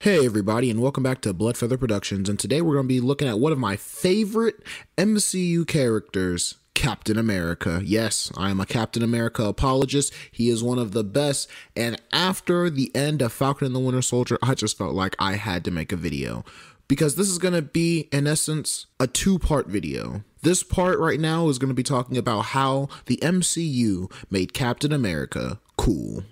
Hey everybody, and welcome back to Bloodfeather Productions, and today we're going to be looking at one of my favorite MCU characters, Captain America. Yes, I am a Captain America apologist. He is one of the best, and after the end of Falcon and the Winter Soldier, I just felt like I had to make a video, because this is going to be, in essence, a two-part video. This part right now is going to be talking about how the MCU made Captain America cool.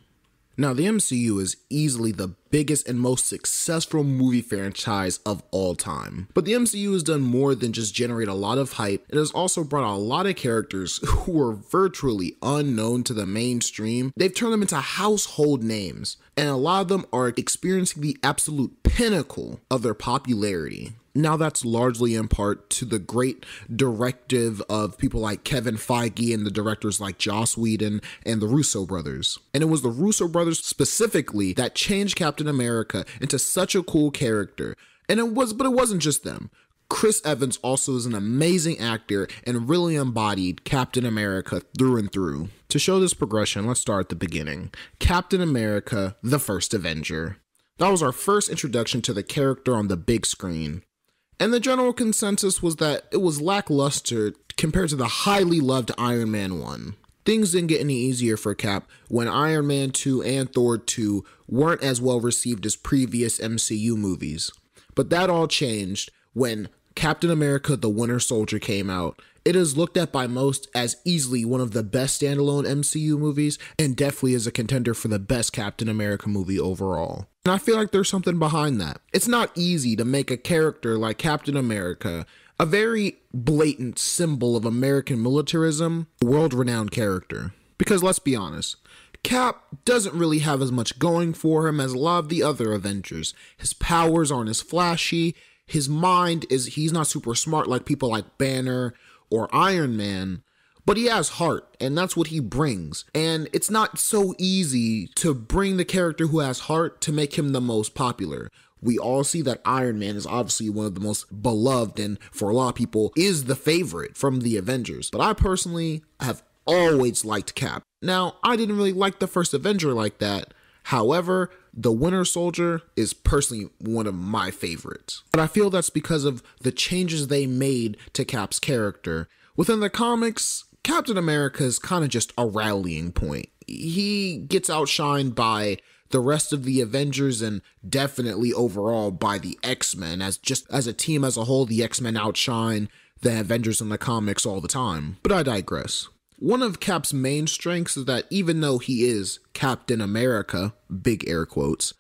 Now, the MCU is easily the biggest and most successful movie franchise of all time. But the MCU has done more than just generate a lot of hype. It has also brought a lot of characters who were virtually unknown to the mainstream. They've turned them into household names, and a lot of them are experiencing the absolute pinnacle of their popularity. Now, that's largely in part to the great directive of people like Kevin Feige and the directors like Joss Whedon and the Russo brothers. And it was the Russo brothers specifically that changed Captain America into such a cool character. But it wasn't just them. Chris Evans also is an amazing actor and really embodied Captain America through and through. To show this progression, let's start at the beginning. Captain America, the first Avenger. That was our first introduction to the character on the big screen. And the general consensus was that it was lackluster compared to the highly loved Iron Man 1. Things didn't get any easier for Cap when Iron Man 2 and Thor 2 weren't as well received as previous MCU movies. But that all changed when Captain America: The Winter Soldier came out. It is looked at by most as easily one of the best standalone MCU movies, and definitely is a contender for the best Captain America movie overall. And I feel like there's something behind that. It's not easy to make a character like Captain America a very blatant symbol of American militarism, world-renowned character. Because let's be honest, Cap doesn't really have as much going for him as a lot of the other Avengers. His powers aren't as flashy, his mind he's not super smart like people like Banner or Iron Man, but he has heart, and that's what he brings. And it's not so easy to bring the character who has heart to make him the most popular. We all see that Iron Man is obviously one of the most beloved, and for a lot of people is the favorite from the Avengers. But I personally have always liked Cap. Now, I didn't really like the first Avenger like that. However, the Winter Soldier is personally one of my favorites. But I feel that's because of the changes they made to Cap's character. Within the comics, Captain America is kind of just a rallying point. He gets outshined by the rest of the Avengers and definitely overall by the X-Men. As a team as a whole, the X-Men outshine the Avengers in the comics all the time. But I digress. One of Cap's main strengths is that even though he is Captain America, big air quotes,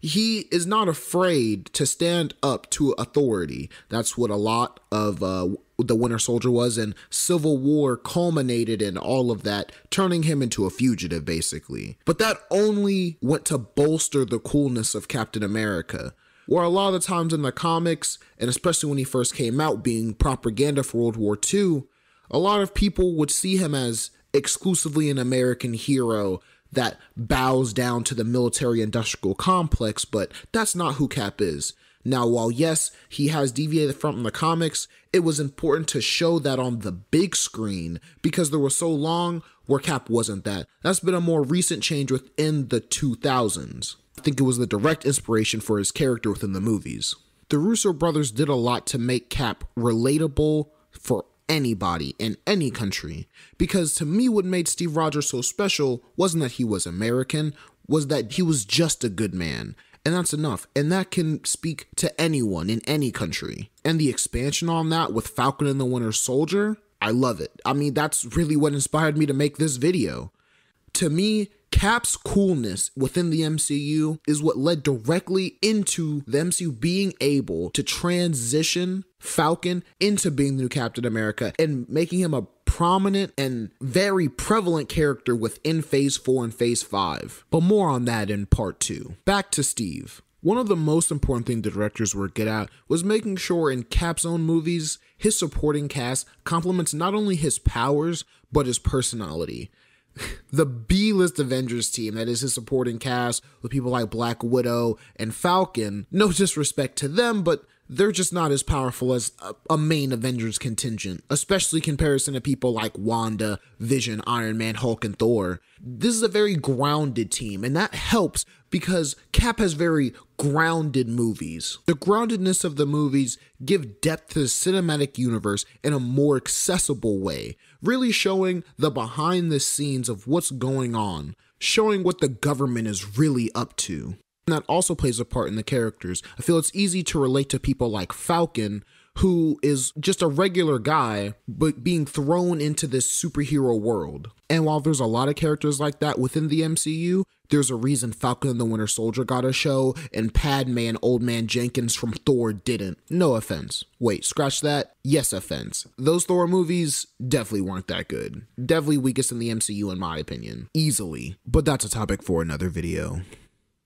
he is not afraid to stand up to authority. That's what a lot of the Winter Soldier was, and Civil War culminated in all of that, turning him into a fugitive, basically. But that only went to bolster the coolness of Captain America, where a lot of the times in the comics, and especially when he first came out being propaganda for World War II, a lot of people would see him as exclusively an American hero that bows down to the military-industrial complex, but that's not who Cap is. Now, while yes, he has deviated from the comics, it was important to show that on the big screen because there was so long where Cap wasn't that. That's been a more recent change within the 2000s. I think it was the direct inspiration for his character within the movies. The Russo brothers did a lot to make Cap relatable for anybody in any country, because to me what made Steve Rogers so special wasn't that he was American, was that he was just a good man, and that's enough, and that can speak to anyone in any country. And the expansion on that with Falcon and the Winter Soldier, I love it. I mean, that's really what inspired me to make this video. To me, Cap's coolness within the MCU is what led directly into the MCU being able to transition Falcon into being the new Captain America and making him a prominent and very prevalent character within Phase 4 and Phase 5. But more on that in Part 2. Back to Steve. One of the most important things the directors were good at was making sure in Cap's own movies, his supporting cast complements not only his powers, but his personality. The B-list Avengers team, that is his supporting cast with people like Black Widow and Falcon, no disrespect to them, but they're just not as powerful as a main Avengers contingent, especially in comparison to people like Wanda, Vision, Iron Man, Hulk, and Thor. This is a very grounded team, and that helps because Cap has very grounded movies. The groundedness of the movies give depth to the cinematic universe in a more accessible way, really showing the behind the scenes of what's going on, showing what the government is really up to. And that also plays a part in the characters. I feel it's easy to relate to people like Falcon, who is just a regular guy, but being thrown into this superhero world. And while there's a lot of characters like that within the MCU, there's a reason Falcon and the Winter Soldier got a show, and Padme and Old Man Jenkins from Thor didn't. No offense. Wait, scratch that. Yes, offense. Those Thor movies definitely weren't that good. Definitely weakest in the MCU in my opinion. Easily. But that's a topic for another video.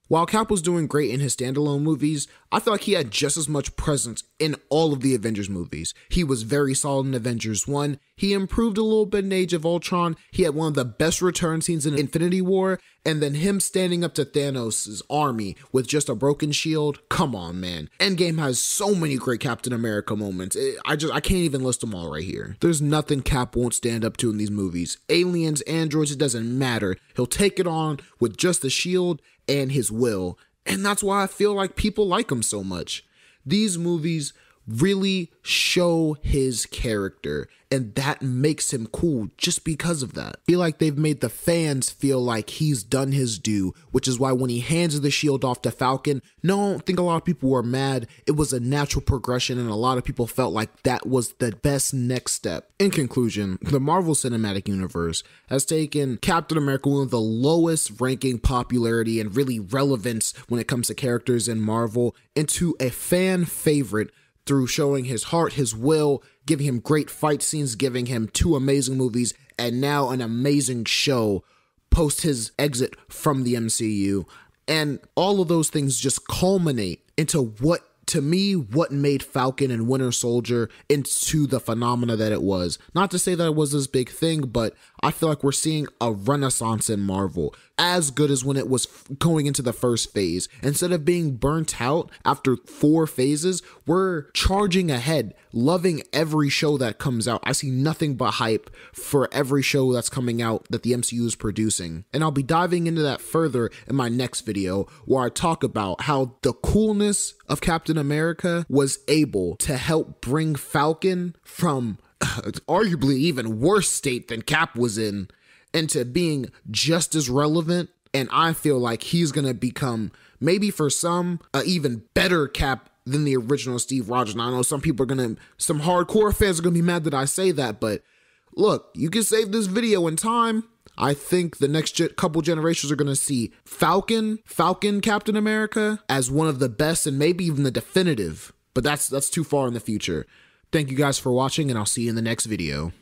While Cap was doing great in his standalone movies, I feel like he had just as much presence in all of the Avengers movies. He was very solid in Avengers 1. He improved a little bit in Age of Ultron. He had one of the best return scenes in Infinity War. And then him standing up to Thanos' army with just a broken shield. Come on, man. Endgame has so many great Captain America moments. I can't even list them all right here. There's nothing Cap won't stand up to in these movies. Aliens, androids, it doesn't matter. He'll take it on with just the shield and his will. And that's why I feel like people like him so much. These movies really show his character, and that makes him cool just because of that. I feel like they've made the fans feel like he's done his due, which is why when he hands the shield off to Falcon, no, I don't think a lot of people were mad. It was a natural progression, and a lot of people felt like that was the best next step. In conclusion, the Marvel Cinematic Universe has taken Captain America, one of the lowest ranking popularity and really relevance when it comes to characters in Marvel, into a fan favorite through showing his heart, his will, giving him great fight scenes, giving him 2 amazing movies, and now an amazing show post his exit from the MCU. And all of those things just culminate into what made Falcon and Winter Soldier into the phenomena that it was. Not to say that it was this big thing, but I feel like we're seeing a renaissance in Marvel, as good as when it was going into the first phase. Instead of being burnt out after 4 phases, we're charging ahead, loving every show that comes out. I see nothing but hype for every show that's coming out that the MCU is producing. And I'll be diving into that further in my next video, where I talk about how the coolness of Captain America was able to help bring Falcon from arguably even worse state than Cap was in into being just as relevant. And I feel like he's gonna become, maybe for some, an even better Cap than the original Steve Rogers. Now I know some hardcore fans are gonna be mad that I say that, but look, you can save this video in time. I think the next couple generations are going to see Falcon Captain America as one of the best, and maybe even the definitive, but that's too far in the future. Thank you guys for watching, and I'll see you in the next video.